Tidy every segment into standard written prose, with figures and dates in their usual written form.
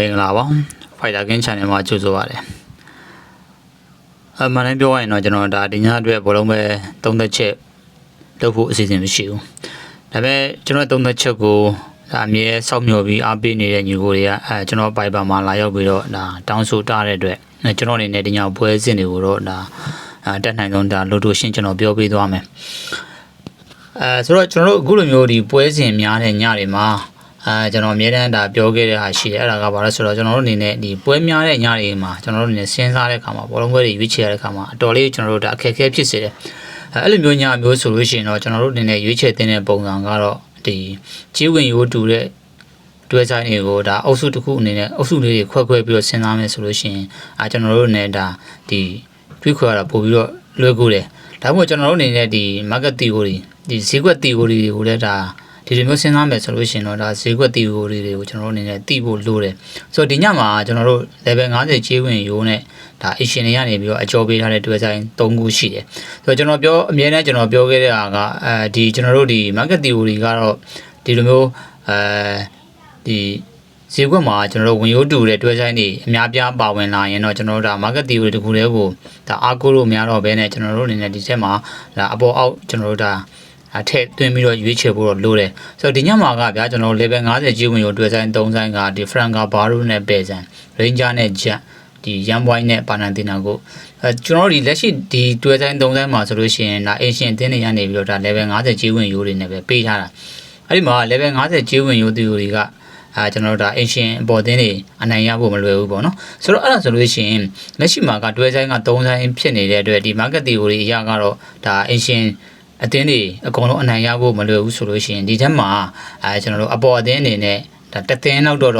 င်္ဂလာပါ Fighter King Channel မှာကြိုဆိုပါရစေ။မှန်တိုင်းပြောရရင်တော့ကျွန်တော်ဒါဒီညအတွက်ဘောလုံးပဲသုံးသက်ချက်လုပ်ဖို့အစီအစဉ်မရှိဘူး။ဒါပေမဲ့ကျွန်တော်သုံးသက်ချက်ကိုဒါအမြဲစောင့်မျှော်ပြီးအားပေးနေတဲ့ညီကိုတွေကကျွန်တော် Viber မှာလာရောက်ပြီးတော့ဒါတောင်းဆိုတာတဲ့အတွက်ကျွန်တော်အနေနဲ့ဒီညပွဲစဉ်တွေကိုတော့ဒါတက်နိုင်ဆုံးဒါလို့တို့ရှင်းကျွန်တော်ပြောပေးသွားမယ်။ဆိုတော့ကျွန်တော်တို့အခုလိုမျိုးဒီပွဲစဉ်များတဲ့ညတွေမှာကျွန်တော်အမြဲတမ်းဒါပြောခဲ့တဲ့ဟာရှိတယ်အဲ့ဒါကဘာလဲဆိုတော့ကျွန်တော်တို့အနေနဲ့ဒီပွဲများတဲ့ညတွေမှာကျွန်တော်တို့အနေနဲ့စဉ်းစားတဲ့အခါမှာဘောလုံးပွဲတွေရွေးချယ်ရတဲ့အခါမှာအတော်လေးကျွန်တော်တို့ဒါအခက်အခဲဖြစ်စေတယ်အဲ့လိုမျိုးညမျိုးဆိုလို့ရှိရင်တော့ကျွန်တော်တို့အနေနဲ့ရွေးချယ်တဲ့ပုံစံကတော့ဒီကြီးဝင်ရိုးတူတဲ့တွဲဆိုင်တွေကိုဒါအုပ်စုတစ်ခုအနေနဲ့အုပ်စုလေးတွေခွဲပြီးတော့စဉ်းစားမယ်ဆိုလို့ရှိရင်ကျွန်တော်တို့အနေနဲ့ဒါဒီတွေးခွဲရတာပို့ပြီးတော့လွယ်ကူတယ်ဒါမှမဟုတ်ကျွန်တော်တို့အနေနဲ့ဒီ market theory ဒီဈေးကွက် theory တွေကိုလည်းဒါဒီလိုမျိုးစဉ်းစားမယ်ဆိုလို့ရှိရင်တော့ဒါဈေးကွက် theory တွေကိုကျွန်တော်တို့အနေနဲ့သိဖို့လိုတယ်ဆိုတော့ဒီညမှာကျွန်တော်တို့ level 50ကျေးဝင်ရိုးနဲ့ဒါ Asian တွေကနေပြီးတော့အကျော်ပေးထားတဲ့တွဲဆိုင်3ခုရှိတယ်ဆိုတော့ကျွန်တော်အမြဲတမ်းကျွန်တော်ပြောခဲ့တဲ့ဟာကဒီကျွန်တော်တို့ဒီ market theory ကတော့ဒီလိုမျိုးဒီဈေးကွက်မှာကျွန်တော်တို့ဝင်ရိုးတူတဲ့တွဲဆိုင်တွေအများပြားပါဝင်လာရင်တော့ကျွန်တော်တို့ဒါ market theory တခုတည်းကိုဒါအားကိုးလို့မရတော့ဘဲနဲ့ကျွန်တော်တို့အနေနဲ့ဒီချက်မှာဒါအပေါ်အောက်ကျွန်တော်တို့ဒါထည့်သွင်းပြီးတော့ရွေးချယ်ဖို့တော့လိုတယ်ဆိုတော့ဒီညမှာကဗျာကျွန်တော် level 50ကျေးဝင်ရိုးတွဲဆိုင်3ဆိုင်ကဒီ Franca Baro နဲ့ပဲဆန် Ranger နဲ့ Jet ဒီ Young Boy နဲ့ Panantina ကိုကျွန်တော်တို့ဒီလက်ရှိဒီတွဲဆိုင်3ဆိုင်မှာဆိုလို့ရှိရင်ဒါ Asian အသင်းတွေကနေပြီးတော့ဒါ level 50ကျေးဝင်ရိုးတွေနဲ့ပဲပေးထားတာအဲ့ဒီမှာ level 50ကျေးဝင်ရိုးတွေကကျွန်တော်တို့ဒါ Asian အပေါ်အသင်းတွေအနိုင်ရဖို့မလွယ်ဘူးပေါ့နော်ဆိုတော့အဲ့ဒါဆိုလို့ရှိရင်လက်ရှိမှာကတွဲဆိုင်က3ဆိုင်ဖြစ်နေတဲ့အတွက်ဒီ market theory အရာကတော့ဒါ Asianအသင်းတွေအကုန်လုံးအနိုင်ရဖို့မလွယ်ဘူးဆိုလို့ရှိရင်ဒီထက်မှာကျွန်တော်တို့အပေါ်အသင်းအနေနဲ့ဒါတသင်းနောက်တော့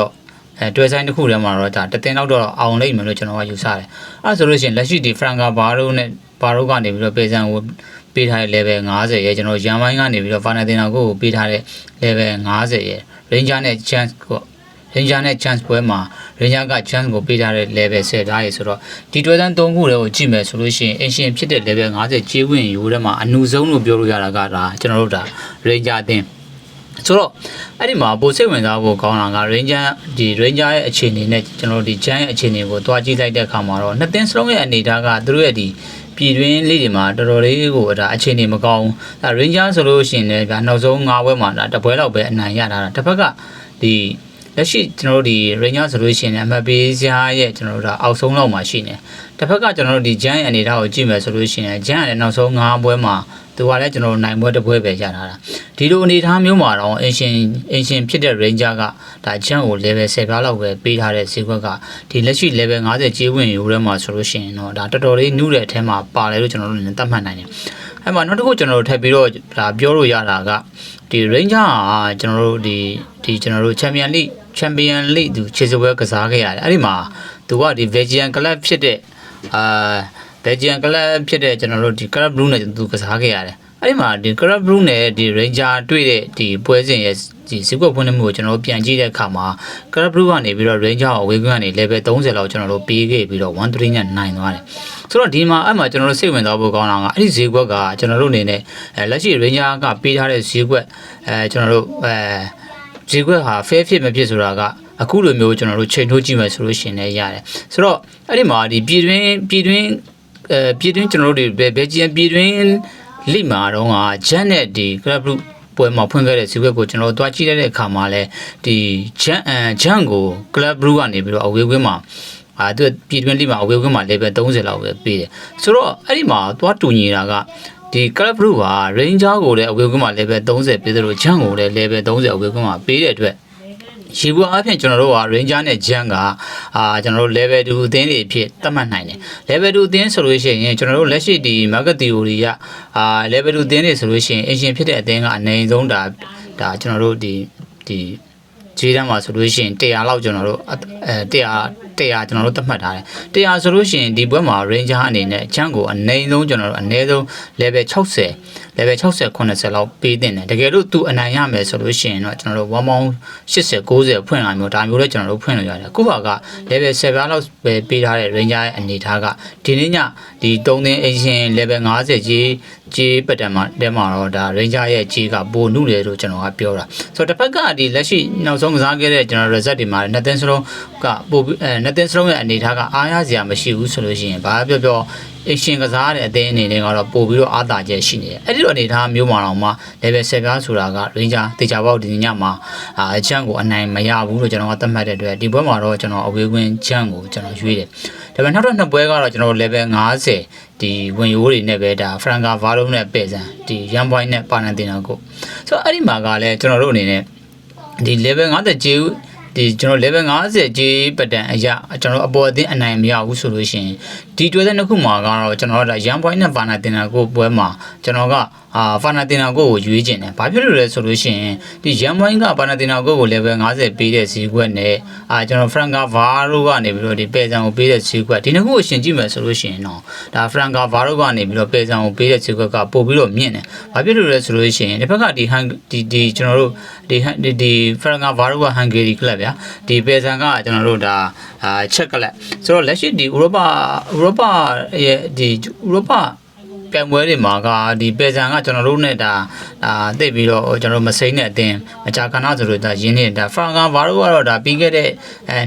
တွဲဆိုင်တစ်ခုထဲမှာတော့ဒါတသင်းနောက်တော့အောင်လိမ့်မယ်လို့ကျွန်တော်ကယူဆတယ်အဲ့ဆိုလို့ရှိရင်လက်ရှိဒီ Franca Baro နဲ့ Baro ကနေပြီးတော့ပေဆန်ကိုပေးထားတဲ့ level 50ရဲ့ကျွန်တော်ရန်ပိုင်းကနေပြီးတော့ Panantina ကိုပေးထားတဲ့ level 50ရဲ့ Ranger နဲ့ Chance ကိုRanger နဲ့ Chance ပွဲမှာ Ranger က Chance ကိုပေးထားတဲ့ level 10ထားရေဆိုတော့ဒီတွဲတန်း3ခုတွေကိုကြည့်မယ်ဆိုလို့ရှိရင် Asian ဖြစ်တဲ့ level 50ကျေးဝင်ရိုးထဲမှာအနုဆုံးလို့ပြောလို့ရတာကဒါကျွန်တော်တို့ဒါ Ranger အသင်းဆိုတော့အဲ့ဒီမှာပိုစိတ်ဝင်စားဖို့ကောင်းတာက Ranger ရဲ့အခြေအနေနဲ့ကျွန်တော်တို့ဒီ Chance ရဲ့အခြေအနေကိုတွားကြည့်လိုက်တဲ့အခါမှာတော့နှစ်သင်းစလုံးရဲ့အနေအထားကသူတို့ရဲ့ဒီပြည်တွင်းလေးတွေမှာတော်တော်လေးကိုဒါအခြေအနေမကောင်းဘူး Ranger ဆိုလို့ရှိရင်လည်းဒါနောက်ဆုံး9ပွဲမှာဒါတစ်ပွဲလောက်ပဲအနိုင်ရတာတစ်ဖက်ကဒီလက်ရှိကျွန်တော်တို့ဒီ Ranger ဆိုလို့ရှိရင်အမှတ်ပေးစရာရဲ့ကျွန်တော်တို့ဒါအောက်ဆုံးလောက်မှာရှိနေတစ်ဖက်ကကျွန်တော်တို့ဒီ Jan အနေထားကိုကြည့်မယ်ဆိုလို့ရှိရင် Jan ရဲ့နောက်ဆုံး9ပွဲမှာသူကလည်းကျွန်တော်တို့နိုင်ပွဲတစ်ပွဲပဲရထားတာဒီလိုအနေထားမျိုးမှာတော့ Asian ဖြစ်တဲ့ Ranger ကဒါ Jan ကို level 10ပြားလောက်ပဲပေးထားတဲ့ဈေးကွက်ကဒီလက်ရှိ level 50ကျေးဝင်ရိုးထဲမှာဆိုလို့ရှိရင်တော့ဒါတော်တော်လေးနုတဲ့အထဲမှာပါတယ်လို့ကျွန်တော်တို့လည်းသတ်မှတ်နိုင်တယ်အဲ့မှာနောက်တစ်ခုကျွန်တော်တို့ထပ်ပြီးတော့ဒါပြောလို့ရတာကဒီ Ranger ကကျွန်တော်တို့ဒီကျွန်တော်တို့ Champion League သူခြေစပွဲကစားခဲ့ရတယ်အဲ့ဒီမှာသူကဒီ Belgian Club ဖြစ်တဲ့Belgian Club ဖြစ်တဲ့ကျွန်တော်တို့ဒီ Club Brugge နဲ့သူကစားခဲ့ရတယ်အဲ့ဒီမှာဒီ Club Brugge နဲ့ဒီ Ranger တွေ့တဲ့ဒီပွဲစဉ်ရဲ့ဒီဈေးကွက်ဖွင့်လှစ်မှုကိုကျွန်တော်တို့ပြန်ကြည့်တဲ့အခါမှာ Club Brugge ကနေပြီးတော့ Ranger ကိုအဝေးကွင်းကနေ level 30လောက်ကျွန်တော်တို့ပေးခဲ့ပြီးတော့ 1-3 နဲ့နိုင်သွားတယ်ဆိုတော့ဒီမှာအဲ့မှာကျွန်တော်တို့စိတ်ဝင်စားဖို့ကောင်းတာကအဲ့ဒီဈေးကွက်ကကျွန်တော်တို့အနေနဲ့လက်ရှိ Ranger ကပေးထားတဲ့ဈေးကွက်ကျွန်တော်တို့ဈေးကွက်ဟာ fair ဖြစ်မဖြစ်ဆိုတာကအခုလိုမျိုးကျွန်တော်တို့ချိန်ထိုးကြည့်မယ်ဆိုလို့ရှိရင်လည်းရတယ်ဆိုတော့အဲ့ဒီမှာဒီပြည်တွင်းကျွန်တော်တို့ဒီBelgianပြည်တွင်းလိမှာတော့က Jan နဲ့ဒီ Club Brugge ပွဲမှာဖွင့်ခဲ့တဲ့ဈေးကွက်ကိုကျွန်တော်တို့တွားကြည့်တဲ့အခါမှာလည်းဒီ Jan ကို Club Brugge ကနေပြီးတော့အဝေးကွင်းမှာသူပြည်တွင်းလိမှာအဝေးကွင်းမှာ level 30လောက်ပဲပေးတယ်ဆိုတော့အဲ့ဒီမှာတွားတူညီတာကဒီ Club Brugge က Ranger ကိုလည်းအဝေးကွင်းမှာ level 30ပေးသလို Jan ကိုလည်း level 30အဝေးကွင်းမှာပေးတဲ့အတွက်ရေဘူးအပြင်ကျွန်တော်တို့က Ranger နဲ့ Jan ကကျွန်တော်တို့ level 2အသင်းတွေအဖြစ်သတ်မှတ်နိုင်တယ် level 2အသင်းဆိုလို့ရှိရင်ကျွန်တော်တို့လက်ရှိဒီ market theory ကlevel 2အသင်းတွေဆိုလို့ရှိရင် Asian ဖြစ်တဲ့အသင်းကအနည်းဆုံးဒါကျွန်တော်တို့ဒီခြေတန်းမှာဆိုလို့ရှိရင်100လောက်ကျွန်တော်တို့100ကျွန်တော်တို့သတ်မှတ်ထားတယ်100ဆိုလို့ရှိရင်ဒီဘွဲမှာ Ranger အနေနဲ့ Jan ကိုအနည်းဆုံးကျွန်တော်တို့အနည်းဆုံး level 60 80လောက်ပေးတင်တယ်တကယ်လို့သူအနိုင်ရမယ်ဆိုလို့ရှိရင်တော့ကျွန်တော်တို့180 90ဖွင့်လာမျိုးဒါမျိုးလည်းကျွန်တော်တို့ဖွင့်လို့ရတယ်အခုက level 7လောက်ပဲပေးထားတဲ့ Ranger ရဲ့အနေထားကဒီနေ့ညဒီ3သင်း Asian level 50ကြီးပတ်တန်မှာတဲမှာတော့ဒါ Ranger ရဲ့ကြီးကပိုနုတယ်လို့ကျွန်တော်ကပြောတာဆိုတော့တစ်ဖက်ကဒီလက်ရှိနောက်ဆုံးကစားခဲ့တဲ့ကျွန်တော် result တွေမှာနှစ်သင်းစလုံး ပို့နှစ်သင်းစလုံးရဲ့အနေထားကအားရစရာမရှိဘူးဆိုလို့ရှိရင်ဘာပြောအရှင်ကစားတဲ့အသင်းအနေနဲ့ကတော့ပို့ပြီးတော့အားသာချက်ရှိနေတယ်အဲ့ဒီလိုအနေထားမျိုးမှာတော့မှ level 10ပြားဆိုတာက Ranger တေချာပေါက်ဒီညမှာအချမ်းကိုအနိုင်မရဘူးလို့ကျွန်တော်ကသတ်မှတ်တဲ့အတွက်ဒီပွဲမှာတော့ကျွန်တော်အဝေးကွင်းချမ်းကိုကျွန်တော်ရွေးတယ်ဒါပေမဲ့နောက်တော့နှစ်ပွဲကတော့ကျွန်တော် level 50ဒီဝင်ရိုးတွေနဲ့ပဲဒါ Franca Varo နဲ့ပဲ့စံဒီ Young Boy နဲ့ Panathinaikos ဆိုတော့အဲ့ဒီမှာကလည်းကျွန်တော်တို့အနေနဲ့ဒီ level 50ကျေးဒီကျွန်တော် level 50ကျေးပတ်တန်အရာကျွန်တော်အပေါ်အသင်းအနိုင်မရဘူးဆိုလို့ရှိရင်ဒီတွဲတဲ့နှစ်ခုမှာကတော့ကျွန်တော်တို့ဒါ Young Boy နဲ့ Panathinaikos ပွဲမှာကျွန်တော်ကPanathinaikos ကိုရွေးကျင်တယ်။ဘာဖြစ်လို့လဲဆိုလို့ရှိရင်ဒီ Young Boy က Panathinaikos ကို level 50ပေးတဲ့ဈေးကွက်နဲ့ကျွန်တော် Franca Varo ကနေပြီးတော့ဒီပယ်ဆန်ကိုပေးတဲ့ဈေးကွက်ဒီနှစ်ခုကိုရှင်ကြည့်မယ်ဆိုလို့ရှိရင်တော့ဒါ Franca Varo ကနေပြီးတော့ပယ်ဆန်ကိုပေးတဲ့ဈေးကွက်ကပို့ပြီးတော့မြင့်တယ်။ဘာဖြစ်လို့လဲဆိုလို့ရှိရင်ဒီဘက်ကဒီကျွန်တော်တို့ဒီ Franca Varo က Hungary club ဗျာဒီပယ်ဆန်ကကျွန်တော်တို့ဒါချက်clubဆိုတော့လက်ရှိဒီဥရောပရဲ့ဒီဥရောပပြိုင်ပွဲတွေမှာကဒီပယ်ဆန်ကကျွန်တော်တို့နဲ့ဒါသိပြီးတော့ကျွန်တော်မစိမ့်တဲ့အတင်းမကြာခဏဆိုလို့ဒါရင်းနေတာ Franca Varo ကတော့ဒါပြီးခဲ့တဲ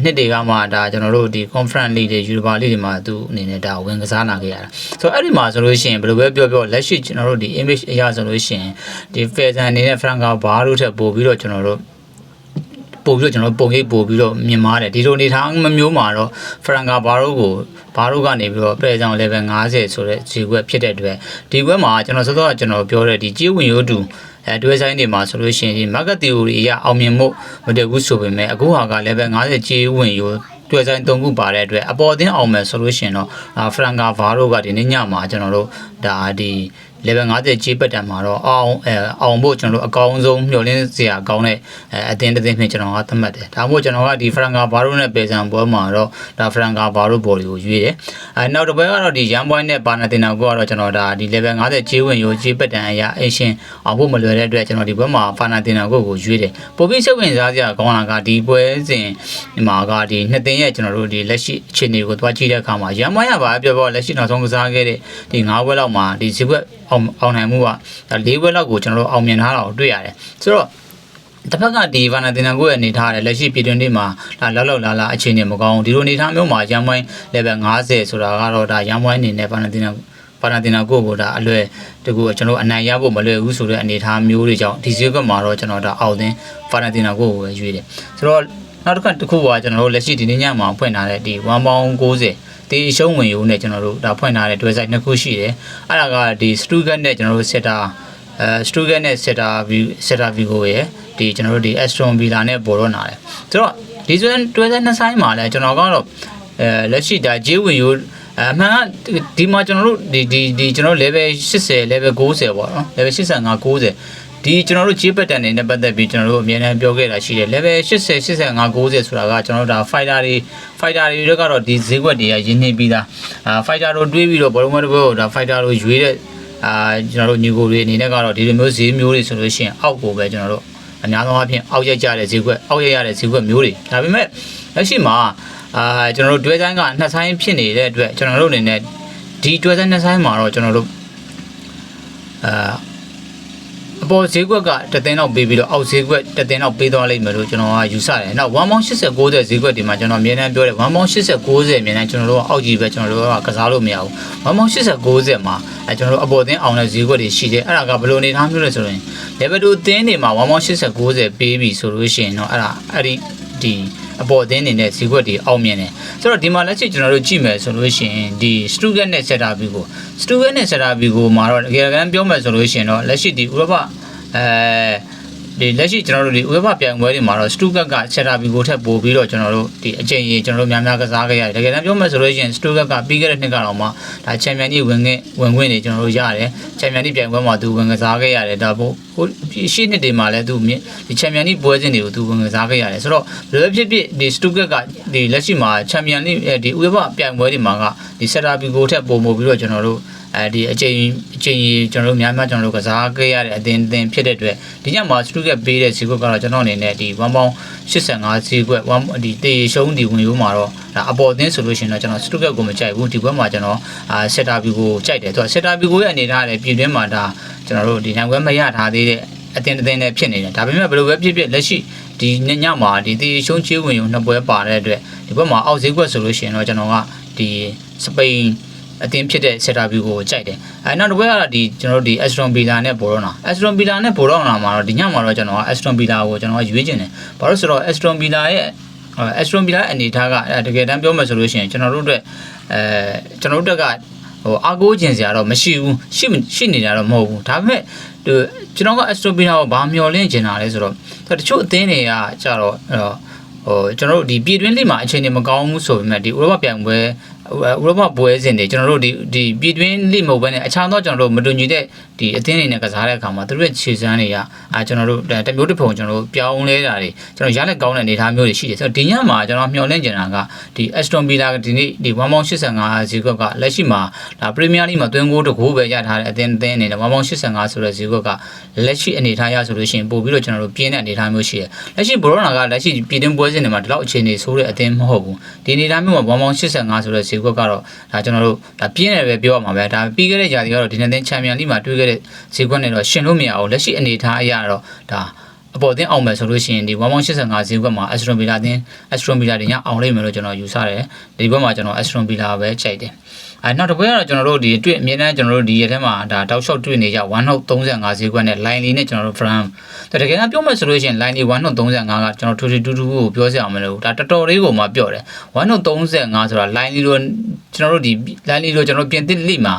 ့နှစ်တွေကမှဒါကျွန်တော်တို့ဒီ Conference League တွေ Europa League တွေမှာသူအနေနဲ့ဒါဝင်ကစားလာခဲ့ရတာဆိုတော့အဲ့ဒီမှာဆိုလို့ရှိရင်ဘယ်လိုပဲပြောလက်ရှိကျွန်တော်တို့ဒီ image အရာဆိုလို့ရှိရင်ဒီပယ်ဆန်အနေနဲ့ Franca Varo ထက်ပိုပြီးတော့ကျွန်တော်တို့ပို့ပြီးတော့ကျွန်တော်ပုံရိပ်ပို့ပြီးတော့မြင်မာတယ်ဒီလိုအနေထားမျိုးမှာတော့ Franca Varo ကနေပြီးတော့ပြည်ဆောင် level 50ဆိုတဲ့ဈေးကွက်ဖြစ်တဲ့အတွက်ဒီကွက်မှာကျွန်တော်စောစောကကျွန်တော်ပြောတဲ့ဒီကြေးဝင်ရိုးတူတွဲဆိုင်တွေမှာဆိုလို့ရှိရင်ဒီ market theory အရအောင်မြင်မှုမတည်ဘူးဆိုပေမဲ့အခုဟာက level 50ကြေးဝင်ရိုးတွဲဆိုင်3ခုပါတဲ့အတွက်အပေါ်အသင်းအောင်မယ်ဆိုလို့ရှိရင်တော့Franca Varo ကဒီနေ့ညမှာကျွန်တော်တို့ဒါဒီ level 50ကြေးပတ်တန်မှာတော့အောင်ဖို့ကျွန်တော်တို့အကောင်းဆုံးမျှော်လင့်စရာကောင်းတဲ့အသင်းတစ်သင်းဖြစ်ကျွန်တော်ကသတ်မှတ်တယ်ဒါမှမဟုတ်ကျွန်တော်ကဒီ Franca Varo နဲ့ပယ်ဆန်ပွဲမှာတော့ဒါ Franca Varo ဘော်တွေကိုရွေးတယ်နောက်တစ်ပွဲကတော့ဒီ Young Boy နဲ့ Panathinaikos ကတော့ကျွန်တော်ဒါဒီ level 50ကြေးဝင်ရိုးကြေးပတ်တန်အရာအရှင်အောင်ဖို့မလွယ်တဲ့အတွက်ကျွန်တော်ဒီပွဲမှာ Panathinaikos ကိုရွေးတယ်ပိုပြီးစိတ်ဝင်စားစရာကောင်းတာကဒီပွဲစဉ်မှာကဒီနှစ်သင်းရဲ့ကျွန်တော်တို့ဒီလက်ရှိအခြေအနေကိုသွားကြည့်တဲ့အခါမှာ Young Boy ကဘာပြောလက်ရှိနောက်ဆုံးကစားခဲ့တဲ့ဒီ9ပွဲလောက်မှာဒီဈေးကွက်အောင်နိုင်မှုက၄ပွဲလောက်ကိုကျွန်တော်တို့အောင်မြင်ထားတာကိုတွေ့ရတယ်ဆိုတော့တစ်ဖက်ကဒီ Panathinaikos ရဲ့အနေထားတယ်လက်ရှိပြည်တွင်းတွေမှာလောက်လာအခြေအနေမကောင်းဒီလိုအနေထားမျိုးမှာ Young Boy level 50ဆိုတာကတော့ဒါ Young Boy အနေနဲ့ Panathinaikos ကိုဒါအလွယ်တကူကျွန်တော်အနိုင်ရဖို့မလွယ်ဘူးဆိုတဲ့အနေထားမျိုးတွေကြောင့်ဒီဈေးကွက်မှာတော့ကျွန်တော်ဒါအောက်သင်း Panathinaikos ကိုပဲရွေးတယ်ဆိုတော့နောက်တစ်ခါတစ်ခုကကျွန်တော်တို့လက်ရှိဒီနေ့ညမှာဖွင့်ထားတဲ့ဒီ1.90ဒီရှုံးဝင်ရိုးနဲ့ကျွန်တော်တို့ဒါဖွင့်ထားတဲ့တွဲဆိုင်နှစ်ခုရှိတယ်အဲ့ဒါကဒီ Stuttgart နဲ့ကျွန်တော်တို့ Stuttgart နဲ့ Celta Vigo ရဲ့ဒီကျွန်တော်တို့ဒီ Aston Villa နဲ့ပေါ်တော့နာတယ်ဆိုတော့ဒီတွဲဆိုင်နှစ်ဆိုင်မှာလည်းကျွန်တော်ကတော့လက်ရှိဒါဂျေးဝင်ရိုးအမှန်ကဒီမှာကျွန်တော်တို့ဒီကျွန်တော် level 80 level 90ပေါ့နော် level 85 90ဒီကျွန်တော်တို့ဂျေးပတ်တန်တွေနဲ့ပတ်သက်ပြီးကျွန်တော်တို့အမြဲတမ်းပြောခဲ့တာရှိတယ် level 80 85 90ဆိုတာကကျွန်တော်တို့ဒါ fighter တွေကတော့ဒီဈေးကွက်တွေကရင်းနှီးပြီးသားfighter တို့တွေးပြီးတော့ဘောလုံးမတစ်ပွဲကိုဒါ fighter တို့ရွေးတဲ့ကျွန်တော်တို့ညီကိုတွေအနေနဲ့ကတော့ဒီလိုမျိုးဈေးမျိုးတွေဆိုလို့ရှိရင်အောက်ကိုပဲကျွန်တော်တို့အများဆုံးအဖြစ်အောက်ရက်ကြတဲ့ဈေးကွက်အောက်ရက်ရတဲ့ဈေးကွက်မျိုးတွေဒါပေမဲ့လက်ရှိမှာကျွန်တော်တို့တွဲဆိုင်ကနှစ်ဆိုင်ဖြစ်နေတဲ့အတွက်ကျွန်တော်တို့အနေနဲ့ဒီတွဲဆိုင်နှစ်ဆိုင်မှာတော့ကျွန်တော်တို့အပေါ်ဈေးကွက်ကတသိန်းလောက်ပေးပြီးတော့အောက်ဈေးကွက်တသိန်းလောက်ပေးသွားလိမ့်မယ်လို့ကျွန်တော်ကယူဆတယ်။နောက်1.80 90ဈေးကွက်ဒီမှာကျွန်တော်အမြဲတမ်းပြောတယ်1.80 90အမြဲတမ်းကျွန်တော်တို့ကအောက်ကြီးပဲကျွန်တော်တို့ကကစားလို့မရဘူး1.80 90မှာကျွန်တော်တို့အပေါ်သင်းအောင်တဲ့ဈေးကွက်တွေရှိတယ်အဲ့ဒါကဘယ်လိုအနေထားမျိုးလဲဆိုရင် level 2သင်းတွေမှာ1.80 90ပေးပြီးဆိုလို့ရှိရင်တော့အဲ့ဒီအပေါ်အသင်းနေနဲ့ဈေးကွက်တွေအောင်မြင်တယ်ဆိုတော့ဒီမှာလက်ရှိကျွန်တော်တို့ကြည့်မယ်ဆိုလို့ရှိရင်ဒီ Stuttgart နဲ့ Celta Vigo နဲ့ Celta Vigo မှာတော့တကယ်တမ်းပြောမယ်ဆိုလို့ရှိရင်တော့လက်ရှိဒီဥရောပဒီလက်ရှိကျွန်တော်တို့ဒီဥရောပပြိုင်ပွဲတွေမှာတော့ Stuttgart က Celta Vigo ထက်ပိုပြီးတော့ကျွန်တော်တို့ဒီအချိန်ကြီးကျွန်တော်တို့များကစားခဲ့ရတယ်တကယ်တမ်းပြောမယ်ဆိုလို့ရှိရင် Stuttgart ကပြီးခဲ့တဲ့နှစ်ကတော့မှဒါချန်ပီယံလိဝင်ခွင့်တွေကျွန်တော်တို့ရတယ်ချန်ပီယံလိပြိုင်ပွဲမှာသူဝင်ကစားခဲ့ရတယ်ဒါပို့ရှေ့နှစ်တွေမှာလည်းသူဒီချန်ပီယံလိပွဲစဉ်တွေကိုသူဝင်ကစားခဲ့ရတယ်ဆိုတော့ဘယ်လိုဖြစ်ဖြစ်ဒီ Stuttgart ကဒီလက်ရှိမှာချန်ပီယံလိဒီဥရောပပြိုင်ပွဲတွေမှာကဒီ Celta Vigo ထက်ပိုမိုပြီးတော့ကျွန်တော်တို့ဒီအချိန်ကျွန်တော်တို့များကျွန်တော်တို့ကစားခဲ့ရတဲ့အသင်းဖြစ်တဲ့အတွက်ဒီညမှာ Stuttgart ပေးတဲ့ဈေးကွက်ကတော့ကျွန်တော်အနေနဲ့ဒီ1.85ဈေးကွက်ဒီတေရှုံးဒီဝင်ရိုးမှာတော့ဒါအပေါ်အသင်းဆိုလို့ရှိရင်တော့ကျွန်တော် Stuttgart ကိုမကြိုက်ဘူးဒီဘက်မှာကျွန်တော်Celta Vigo ကိုကြိုက်တယ်သူကCelta Vigo ရဲ့အနေထားနဲ့ပြည်တွင်းမှာဒါကျွန်တော်တို့ဒီနိုင်ပွဲမရထားသေးတဲ့အသင်းနဲ့ဖြစ်နေတယ်ဒါပေမဲ့ဘယ်လိုပဲဖြစ်ဖြစ်လက်ရှိ ဒီညမှာဒီတီရှုံးချေးဝင်ရုံနှစ်ပွဲပါတဲ့အတွက်ဒီဘက်မှာအောက်ဈေးကွက်ဆိုလို့ရှိရင်တော့ကျွန်တော်ကဒီစပိန်အတင်းဖြစ်တဲ့ setup view ကိုကြိုက်တယ်နောက်တစ်ပွဲကတော့ဒီကျွန်တော်တို့ဒီ Aston Villa နဲ့ပိုတော့တာ Aston Villa နဲ့ပိုတော့တာမှာတော့ဒီညမှာတော့ကျွန်တော်က Aston Villa ကိုကျွန်တော်ကရွေးချင်တယ်ဘာလို့ဆိုတော့ Aston Villa ရဲ့Aston Villa အနေထားကတကယ်တမ်းပြောမှဆိုလို့ရှိရင်ကျွန်တော်တို့အတွက်ကျွန်တော်တို့ကအားကိုးခြင်းစရာတော့မရှိဘူးရှိနေတာတော့မဟုတ်ဘူးဒါပေမဲ့ကျွန်တော်က Aston Villa ကိုဘာမျှော်လင့်ချင်တာလဲဆိုတော့တချို့အသင်းတွေကကြတော့ကျွန်တော်တို့ဒီပြည်တွင်းလိမှာအခြေအနေမကောင်းဘူးဆိုပေမဲ့ဒီဥရောပပြိုင်ပွဲဥရောပပွဲစဉ်တွေကျွန်တော်တို့ဒီပြည်တွင်းလိမဟုတ်ဘဲနဲ့အခြားသောကျွန်တော်တို့မတူညီတဲ့ဒီအသင်းတွေနဲ့ကစားတဲ့အခါမှာသူတို့ရဲ့ခြေစမ်းတွေကကျွန်တော်တို့တမျိုးတစ်ပုံကျွန်တော်တို့ပြောင်းလဲတာတွေကျွန်တော်ရလက်ကောင်းတဲ့အနေအထားမျိုးတွေရှိတယ်ဆိုတော့ဒီညမှာကျွန်တော်မျှော်လင့်ချင်တာကဒီ Aston Villa ဒီနေ့ဒီ 1.85 ဈေးကွက်ကလက်ရှိမှာဒါ Premier League မှာသွင်း6တကူပဲရထားတဲ့အသင်းအနေနဲ့ 1.85 ဆိုတဲ့ဈေးကွက်ကလက်ရှိအနေအထားရဆိုလို့ရှိရင်ပို့ပြီးတော့ကျွန်တော်တို့ပြင်းတဲ့အနေအထားမျိုးရှိတယ်လက်ရှိဘရိုနာကလက်ရှိပြည်တွင်းပွဲစဉ်တွေမှာဒီလောက်အခြေအနေဆိုးတဲ့အသင်းမဟုတ်ဘူးဒီအနေအထားမျိုးမှာ 1.85 ဆိုတဲ့ဈေးကွက်ကတော့ဒါကျွန်တော်တို့ဒါပြင်းတယ်ပဲပြောရမှာပဲဒါပြီးခဲ့တဲ့ຢာတွေကတော့ဒီနေ့သင်းချန်ပီယံလိမှာတွေ့ခဲ့တဲ့ဈေးကွက်နဲ့တော့ရှင်လို့မရအောင်လက်ရှိအနေအထားအရတော့ဒါအပေါ်အသင်းအောင်မယ်ဆိုလို့ရှိရင်ဒီ 1.85 ဈေးကွက်မှာ Aston Villa တွေညအောင်လိမ့်မယ်လို့ကျွန်တော်ယူဆတယ်ဒီဘက်မှာကျွန်တော် Aston Villa ပဲကြိုက်တယ်နောက်တစ်ပွဲကတော့ကျွန်တော်တို့ဒီတွေ့အမြင်နဲ့ကျွန်တော်တို့ဒီရက်ထဲမှာဒါတောက်လျှောက်တွေ့နေကြ1.35 ဈေးကွက်နဲ့ line လေးနဲ့ကျွန်တော်တို့ frame တကယ်ကပြောမှဆိုလို့ရှိရင် line လေး1.35ကကျွန်တော်ထူထူကိုပြောစရာမလိုဘူးဒါတော်တော်လေးကိုမှပြောတယ်1.35ဆိုတာ line လေးလို့ကျွန်တော်တို့ဒီ line လေးလို့ကျွန်တော်ပြင်သစ်လိမှာ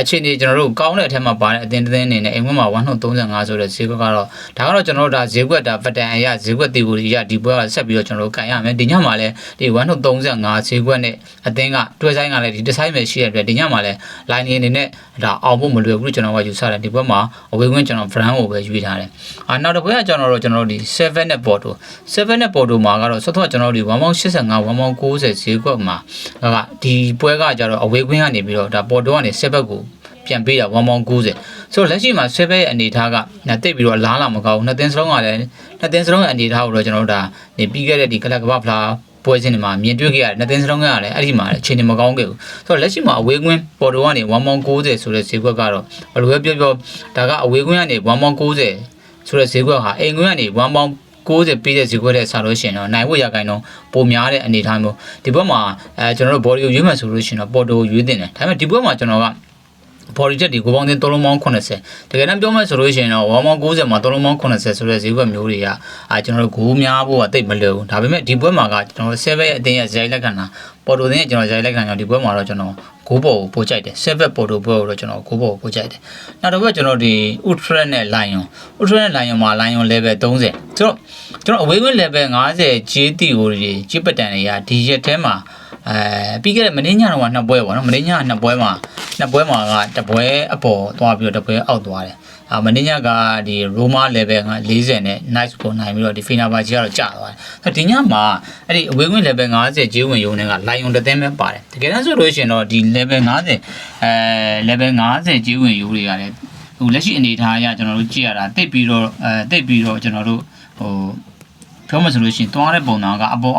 အခြေအနေကျွန်တော်တို့ကောင်းတဲ့အထက်မှာပါတဲ့အသင်းအနေနဲ့အိမ်ဝင်းမှာ1.35ဆိုတဲ့ဈေးကွက်ကတော့ဒါကတော့ကျွန်တော်တို့ဒါဈေးကွက်ဒါ pattern အရဈေးကွက်တီကိုအရဒီပွဲကဆက်ပြီးတော့ကျွန်တော်တို့ကန်ရမယ်ဒီညမှာလည်းဒီ1.35ဈေးကွက်နဲ့အသင်းကတွဲဆိုင်ကလည်းဒီဒီဇိုင်းပဲရှိတဲ့အတွက်ဒီညမှာလည်း line အနေနဲ့ဒါအောင်ဖို့မလွယ်ဘူးလို့ကျွန်တော်ကယူဆတယ်ဒီဘက်မှာအဝေးကွင်းကျွန်တော် brand ကိုပဲရွေးထားတယ်နောက်တစ်ပွဲကကျွန်တော်တို့ဒီ7နဲ့ Porto မှာကတော့စောစောကျွန်တော်တို့ဒီ 1.85 1.90 ဈေးကွက်မှာဒီပွဲကကြတော့အဝေးကွင်းကနေပြီးတော့ဒါ Porto ကနေ7ဘက်ကိုပြန်ပေးတာ 1.90 ဆိုတော့လက်ရှိမှာ7ဘက်ရဲ့အနေထားကတိတ်ပြီးတော့လားလာမကောင်းဘူးနှစ်သင်းစလုံးကလည်းနှစ်သင်းစလုံးရဲ့အနေထားကိုတော့ကျွန်တော်တို့ဒါပြီးခဲ့တဲ့ဒီကလပ်ကမ္ဘာဖလားပွဲစဉ်တွေမှာမြင်တွေ့ခဲ့ရတယ်နှစ်သင်းစလုံးကလည်းအဲ့ဒီမှာအခြေအနေမကောင်းခဲ့ဘူးဆိုတော့လက်ရှိမှာအဝေးကွင်းပေါ်တိုကနေ 1.90 ဆိုတဲ့ဈေးကွက်ကတော့ဘယ်လိုပဲပြောဒါကအဝေးကွင်းကနေ 1.90 ဆိုတဲ့ဈေးကွက်ဟာအိမ်ကွင်းကနေ 1.90 ပေးတဲ့ဈေးကွက်နဲ့ဆာလို့ရှိရင်တော့နိုင်ဖို့ရခိုင်တော့ပုံများတဲ့အနေအထားမျိုးဒီဘက်မှာကျွန်တော်တို့ body ကိုရွေးမှဆိုလို့ရှိရင်တော့ပေါ်တိုကိုရွေးတင်တယ်ဒါပေမဲ့ဒီဘက်မှာကျွန်တော်ကbody jet ဒီကိုပေါင်းတင်3လုံးပေါင်း80တကယ်တမ်းပြောမှဆိုလို့ရှိရင်တော့ 1.90 မှာ3လုံးပေါင်း80ဆိုတဲ့ဈေးကွက်မျိုးတွေကကျွန်တော်တို့ဂိုးများဖို့ကတိတ်မလွယ်ဘူးဒါပေမဲ့ဒီဘက်မှာကကျွန်တော်7ရဲ့အတင်းရဲ့ဇိုင်းလက်ခံတာပေါ်တိုတင်းရဲ့ကျွန်တော်ဇိုင်းလက်ခံကြောင့်ဒီဘက်မှာတော့ကျွန်တော်ဂိုးပေါ်ကိုပို့ကြိုက်တယ်7ပေါ်တိုဘက်ကိုတော့ကျွန်တော်ဂိုးပေါ်ကိုပို့ကြိုက်တယ်နောက်တစ်ခါကျွန်တော်ဒီ Ultra နဲ့ Lion မှာ Lion level 30ဆိုတော့ကျွန်တော်အဝေးကွင်း level 50 GT ကိုကြီးပတ်တန်တွေကဒီရက်ထဲမှာပြီးခဲ့တဲ့မင်းညတော့နှစ်ပွဲပေါ့နော်မင်းညနှစ်ပွဲမှာကတပွဲအပေါ်သွားပြီးတော့တပွဲအောက်သွားတယ်မင်းညကဒီ Roma level က40နဲ့ nice ကိုနိုင်ပြီးတော့ဒီ Fenerbahce ကတော့ကျသွားတယ်ဒီညမှာအဲ့ဒီအဝေးကွင်း level 50ဂျေးဝင်ရုံနဲ့က Lion တစ်သင်းပဲပါတယ်တကယ်တမ်းဆိုလို့ရှိရင်တော့ဒီ level 50 level 50ဂျေးဝင်ရုံတွေကလည်းဟိုလက်ရှိအနေထားအရကျွန်တော်တို့ကြည့်ရတာတိတ်ပြီးတော့ကျွန်တော်တို့ပြောမှဆိုလို့ရှိရင်သွားတဲ့ပုံစံကအပေါ်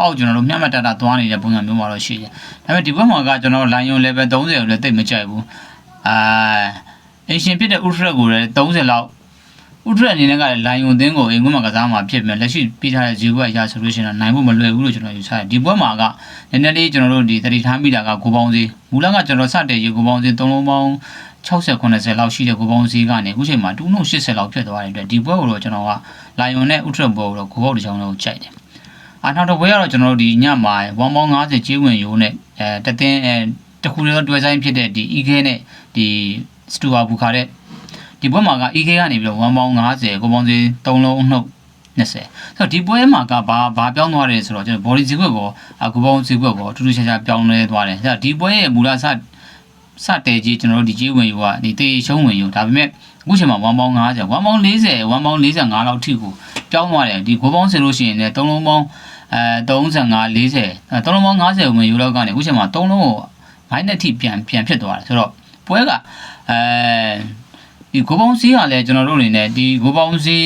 အောက်ကျွန်တော်တို့မျက်မှတ်တသွားနေတဲ့ပုံစံမျိုးမှာတော့ရှိတယ်ဒါပေမဲ့ဒီဘက်မှာကကျွန်တော် Lion level 30ကိုလည်းတိတ်မကြိုက်ဘူးအင်ရှင်ဖြစ်တဲ့ Ultra ကိုလည်း30လောက် Ultra အနေနဲ့ကလည်း Lion အသင်းကိုအိမ်ကွင်းမှာကစားမှာဖြစ်ပြီးလက်ရှိပြီးထားတဲ့ဈေးကွက်အရဆိုလို့ရှိရင်နိုင်ဖို့မလွယ်ဘူးလို့ကျွန်တော်ယူဆတယ်ဒီဘက်မှာကနည်းနည်းလေးကျွန်တော်တို့ဒီသတိထားမိတာကကိုပေါင်းစီမူလကကျွန်တော်စတဲ့ရေကိုပေါင်းစီ3လုံးပေါင်း60 90လောက်ရှိတဲ့ကိုပေါင်းစီကနေအခုချိန်မှာ280လောက်ဖြစ်သွားတဲ့အတွက်ဒီဘက်ကိုတော့ကျွန်တော်က Lion နဲ့ Ultra ဘောကိုတော့ကိုပေါက်တစ်ချောင်းလောက်ကြိုက်တယ်နောက်တစ်ပွဲကတော့ကျွန်တော်တို့ဒီညမှာ 1.50 ကြေးဝင်ရိုးနဲ့တသင်းတခုလေးတွဲဆိုင်ဖြစ်တဲ့ဒီ EK နဲ့ဒီ Stua Buka တဲ့ဒီဘက်မှာက EK ကနေပြီးတော့ 1.50 ကိုပေါင်းစီ3လုံးနှုတ်20ဆိုတော့ဒီပွဲမှာကဘာပြောင်းသွားတယ်ဆိုတော့ကျွန်တော် body ဈေးကွက်ကိုကိုပေါင်းဈေးကွက်ကိုထူးထူးခြားခြားပြောင်းလဲသွားတယ်ဒီပွဲရဲ့မူလစတဲ့ကြီးကျွန်တော်တို့ဒီကြေးဝင်ယူကဒီတေးရှုံးဝင်ယူဒါပေမဲ့အခုချိန်မှာ 1.50 1.45 လောက်ထိကိုပြောင်းသွားတယ်ဒီကိုပေါင်းစလို့ရှိရင်လည်း3လုံးပေါင်း35 40 3လုံးပေါင်း50ဝင်ယူလောက်ကနေအခုချိန်မှာ3လုံးကိုမိုင်းနဲ့ထိပြန်ဖြစ်သွားတယ်ဆိုတော့ပွဲကဒီကိုပေါင်းစီးကလည်းကျွန်တော်တို့အနေနဲ့ဒီကိုပေါင်းစီး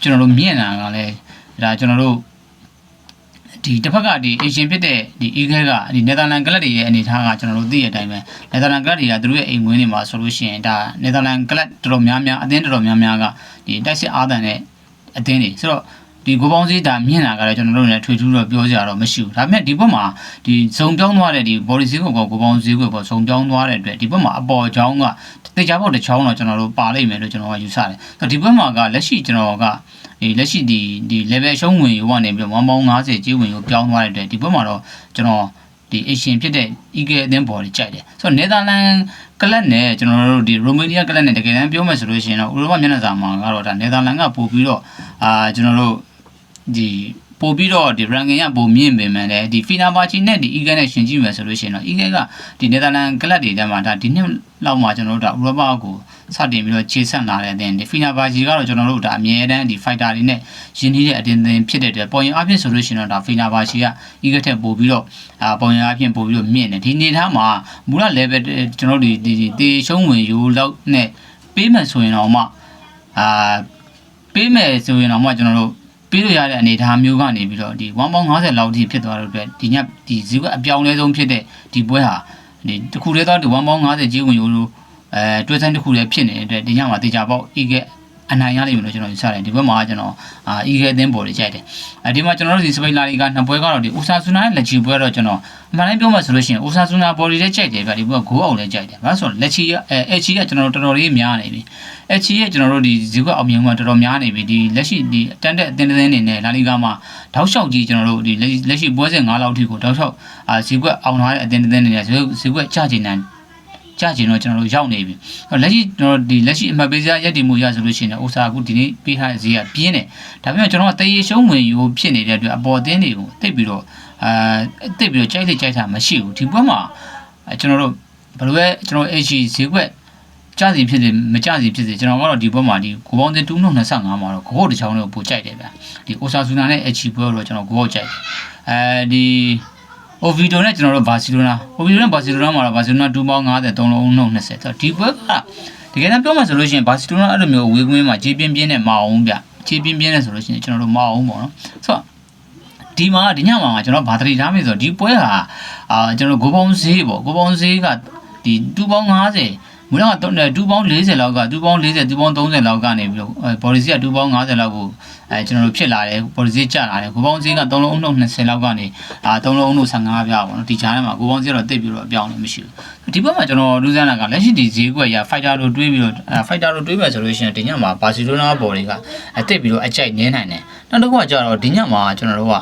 ကျွန်တော်တို့မြင်တာကလည်းဒါကျွန်တော်တို့ဒီတစ်ဖက်ကဒီအေရှင်ဖြစ်တဲ့ဒီ EK ကဒီနယ်သာလန်ကလပ်တွေရဲ့အနေထားကကျွန်တော်တို့သိရတဲ့အတိုင်းပဲနယ်သာလန်ကလပ်တွေကသူတို့ရဲ့အိမ်ဝင်းတွေမှာဆိုလို့ရှိရင်ဒါနယ်သာလန်ကလပ်တော်တော်များများအသင်းတော်တော်များများကဒီတိုက်စစ်အားတန်တဲ့အသင်းတွေဆိုတော့ ဒီကိုပေါင်းစည်းဒါမြင့်လာကြတယ်ကျွန်တော်တို့လည်းထွေထူးတော့ပြောစရာတော့မရှိဘူးဒါပေမဲ့ဒီဘက်မှာဒီဇုံပြောင်းသွားတဲ့ဒီ body ဈေးကိုပေါင်းဈေးကိုပေါ့ဇုံပြောင်းသွားတဲ့အတွက်ဒီဘက်မှာအပေါ်ချောင်းကတေချာပေါက်တစ်ချောင်းတော့ကျွန်တော်တို့ပါလိမ့်မယ်လို့ကျွန်တော်ကယူဆတယ်ဆိုတော့ဒီဘက်မှာကလက်ရှိကျွန်တော်ကဒီလက်ရှိဒီ level ရှုံးဝင်ယူကနေပြီးတော့1.50ကြေးဝင်ယူပြောင်းသွားတဲ့အတွက်ဒီဘက်မှာတော့ကျွန်တော်ဒီ Asian ဖြစ်တဲ့ Eagle အသင်းပေါ်ကြီးကြိုက်တယ်ဆိုတော့ Netherlands ကလပ်နဲ့ကျွန်တော်တို့ဒီ Romania ကလပ်နဲ့တကယ်တမ်းပြောမယ်ဆိုလို့ရှိရင်တော့ဥရောပမျက်နှာစာမှာကတော့ဒါ Netherlands ကပို့ပြီးတော့ကျွန်တော်တို့ဒီပို့ပြီးတော့ဒီ ranking ကပိုမြင့်ပေမဲ့လည်းဒီ Fenerbahce နဲ့ဒီ Eagle နဲ့ရှင်ကြည့်မယ်ဆိုလို့ရှိရင်တော့ Eagle ကဒီ Netherlands ကလပ်တွေထဲမှာဒါဒီနှစ်လောက်မှာကျွန်တော်တို့ဒါဥရောပကိုစတင်ပြီးတော့ခြေဆက်လာတဲ့အတင်းဒီ Fenerbahce ကတော့ကျွန်တော်တို့ဒါအမြဲတမ်းဒီ fighter တွေနဲ့ရင်းနှီးတဲ့အတင်းဖြစ်တဲ့အတွက်ပေါ်ရင်အပြင်ဆိုလို့ရှိရင်တော့ဒါ Fenerbahce က Eagle ထက်ပို့ပြီးတော့ပေါ်ရင်အပြင်ပို့ပြီးတော့မြင့်တယ်ဒီနေသားမှာမူလ level ကျွန်တော်တို့ဒီတေရှုံးဝင်ယူလောက်နဲ့ပေးမယ်ဆိုရင်တော့မှပေးမယ်ဆိုရင်တော့မှကျွန်တော်တို့ပေးလို့ရတဲ့အနေအထားမျိုးကနေပြီးတော့ဒီ 1.50 လောက်ထိဖြစ်သွားတဲ့အတွက်ဒီညဒီဈေးကအပြောင်းလဲဆုံးဖြစ်တဲ့ဒီပွဲဟာဒီတစ်ခုတည်းသောဒီ 1.50 ကြေးဝင်ယူလို့တွဲဆိုင်တစ်ခုတည်းဖြစ်နေတဲ့အတွက်ဒီညမှာတေချာပေါက် Eagle အနိုင်ရလိမ့်မယ်လို့ကျွန်တော်ယူဆတယ်ဒီဘက်မှာကျွန်တော်Eagle အသင်းပေါ်တွေကြိုက်တယ်ဒီမှာကျွန်တော်တို့ဒီစပိန်လာလီဂါနှစ်ပွဲကတော့ဒီ Osasuna နဲ့လက်ချီပွဲတော့ကျွန်တော်အမှန်တမ်းပြောမှဆိုလို့ရှိရင် Osasuna ပေါ်တွေလည်းကြိုက်တယ်ဗျဒီဘက်ကဂိုးအောင်လည်းကြိုက်တယ်ဘာလို့ဆိုတော့လက်ချီH ကကျွန်တော်တို့တော်တော်လေးများနေပြီ H ရဲ့ကျွန်တော်တို့ဒီဈေးကွက်အောင်မြင်မှုကတော်တော်များနေပြီဒီလက်ရှိဒီတန်တဲ့အသင်းတစ်သင်းနေနဲ့လာလီဂါမှာတောက်လျှောက်ကြီးကျွန်တော်တို့ဒီလက်ရှိပွဲစဉ်9လောက်ထိကိုတောက်လျှောက်ဈေးကွက်အောင်လာတဲ့အသင်းတစ်သင်းနေနဲ့ဈေးကွက်ချချင်တယ်ကြကျင်တော့ကျွန်တော်တို့ရောက်နေပြီလက်ရှိကျွန်တော်ဒီလက်ရှိအမှတ်ပေးစရာရက်တည်မှုရဆိုလို့ရှိရင်ဥစားအခုဒီနေ့ပေးထားတဲ့ဈေးကပြင်းတယ်ဒါပေမဲ့ကျွန်တော်ကတရေရှုံးဝင်ယူဖြစ်နေတဲ့အတွက်အပေါ်အသင်းတွေကိုတိတ်ပြီးတော့တိတ်ပြီးတော့ကြိုက်တာမရှိဘူးဒီဘက်မှာကျွန်တော်တို့ဘယ်လိုပဲကျွန်တော် HG ဈေးကွက်ကြစီဖြစ်စေမကြစီဖြစ်စေကျွန်တော်ကတော့ဒီဘက်မှာဒီကိုပေါင်းတင်225မှာတော့ကိုတစ်ချောင်းလေးကိုပို့ကြိုက်တယ်ဗျဒီအိုဆာဆူနာနဲ့ HG ပွဲတော့ကျွန်တော်ကိုကြိုက်တယ်ဒီOviedo နဲ့ကျွန်တော်တို့ Barcelona နဲ့ Barcelona မှာတော့ Barcelona 2.50 3လုံးနှုတ်20ဆိုတော့ဒီဘက်ကတကယ်တမ်းပြောမှဆိုလို့ရှိရင် Barcelona အဲ့လိုမျိုးဝေးကွင်းမှာခြေပြင်းနဲ့မအောင်ဗျခြေပြင်းနဲ့ဆိုလို့ရှိရင်ကျွန်တော်တို့မအောင်ပေါ့နော်ဆိုတော့ဒီညမှာကျွန်တော်ဘာတရီထားမယ်ဆိုတော့ဒီပွဲဟာကျွန်တော်ဂိုးပေါင်းဈေးပေါ့ဂိုးပေါင်းဈေးကဒီ2.50မူလက2.40လောက်က2.40 2.30လောက်ကနေပြီးတော့ဘော်ဒီစီက2.50လောက်ကိုကျွန်တော်တို့ဖြစ်လာတယ်ဘော်ဒီစီကျလာတယ်ကိုပေါင်းဈေးက3လုံးအုံနှုတ်20လောက်ကနေ3လုံးအုံနှုတ်15ပြားပေါ့နော်ဒီချားထဲမှာကိုပေါင်းဈေးတော့တိတ်ပြီးတော့အပြောင်းလည်းမရှိဘူးဒီဘက်မှာကျွန်တော်လူစမ်းတာကလက်ရှိဒီဈေးကွက်ရ fighter တို့တွေးပြီးတော့ fighter တို့တွေးမယ်ဆိုလို့ရှိရင်ဒီညမှာ Barcelona ဘော်တွေကတိတ်ပြီးတော့အကြိုက်နင်းနိုင်တယ်နောက်တစ်ခုကကျတော့ဒီညမှာကျွန်တော်တို့က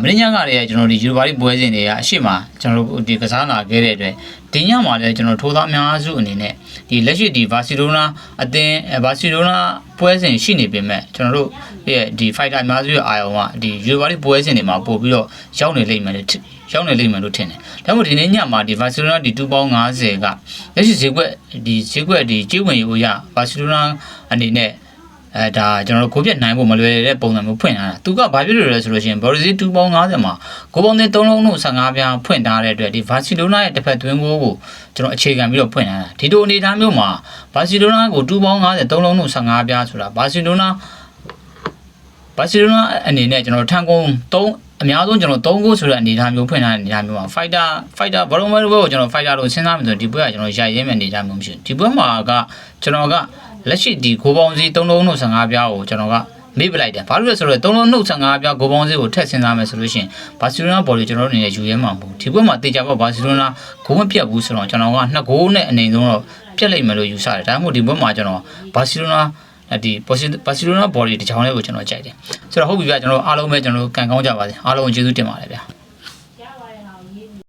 မင်းညကလည်းကျွန်တော်ဒီယူရိုပါလိပွဲစဉ်တွေကအရှိမကျွန်တော်တို့ဒီကစားလာခဲ့တဲ့အတွက်ဒီညမှာလည်းကျွန်တော်ထိုးသားအများစုအနေနဲ့ဒီလက်ရှိဒီ Barcelona အသင်း Barcelona ပွဲစဉ်ရှိနေပေမဲ့ကျွန်တော်တို့ရဲ့ဒီ fighter အများစုရဲ့အာရုံကဒီယူရိုပါလိပွဲစဉ်တွေမှာပို့ပြီးတော့ရောက်နေလိမ့်မယ်လို့ထင်တယ်ဒါမှမဟုတ်ဒီနေ့ညမှာဒီ Barcelona ဒီ2.50ကလက်ရှိဈေးကွက်ဒီကြေးဝင်ယူရ Barcelona အနေနဲ့ဒါကျွန်တော်တို့ကိုပြတ်နိုင်ဖို့မလွယ်တဲ့ပုံစံမျိုးဖွင့်ထားတာသူကဘာဖြစ်လို့လဲဆိုလို့ရှိရင် Borussia 2.50မှာကိုပေါင်းတဲ့3လုံးနှုတ်15ပြားဖွင့်ထားတဲ့အတွက်ဒီ Barcelona ရဲ့တစ်ဖက်သွင်းကိုကျွန်တော်အခြေခံပြီးတော့ဖွင့်ထားတာဒီလိုအနေအထားမျိုးမှာ Barcelona ကို2.50 3လုံးနှုတ်15ပြားဆိုတာ Barcelona အနေနဲ့ကျွန်တော်ထန်ကုန်3အများဆုံးကျွန်တော်3ဂိုးဆိုတဲ့အနေအထားမျိုးဖွင့်ထားတဲ့အနေအထားမျိုးမှာ fighter ဘာလို့မဲကိုကျွန်တော် fighter လို့စဉ်းစားမယ်ဆိုဒီပွဲကကျွန်တော်ရရဲမဲ့အနေအထားမျိုးမရှိဘူးဒီပွဲမှာကကျွန်တော်ကလက်ရှိဒီကိုပေါင်းစီ3လုံးနှုတ်15ပြားကိုကျွန်တော်ကမေ့ပလိုက်တယ်ဘာလို့လဲဆိုတော့3လုံးနှုတ်15ပြားကိုပေါင်းစီကိုထက်စဉ်းစားမယ်ဆိုလို့ရှိရင် Barcelona ဘော်လေးကျွန်တော်တို့အနေနဲ့ယူရဲမှာမဟုတ်ဒီဘက်မှာတေချာပေါ့ Barcelona ဂိုးမပြတ်ဘူးဆိုတော့ကျွန်တော်က2ဂိုးနဲ့အနေဆုံးတော့ပြတ်လိုက်မယ်လို့ယူဆတယ်ဒါမှမဟုတ်ဒီဘက်မှာကျွန်တော် Barcelona ဒီ Barcelona ဘော်လေးတစ်ချောင်းလေးကိုကျွန်တော်ကြိုက်တယ်ဆိုတော့ဟုတ်ပြီဗျာကျွန်တော်အားလုံးပဲကျွန်တော်ကန်ကောင်းကြပါစေအားလုံးကျေးဇူးတင်ပါတယ်ဗျာ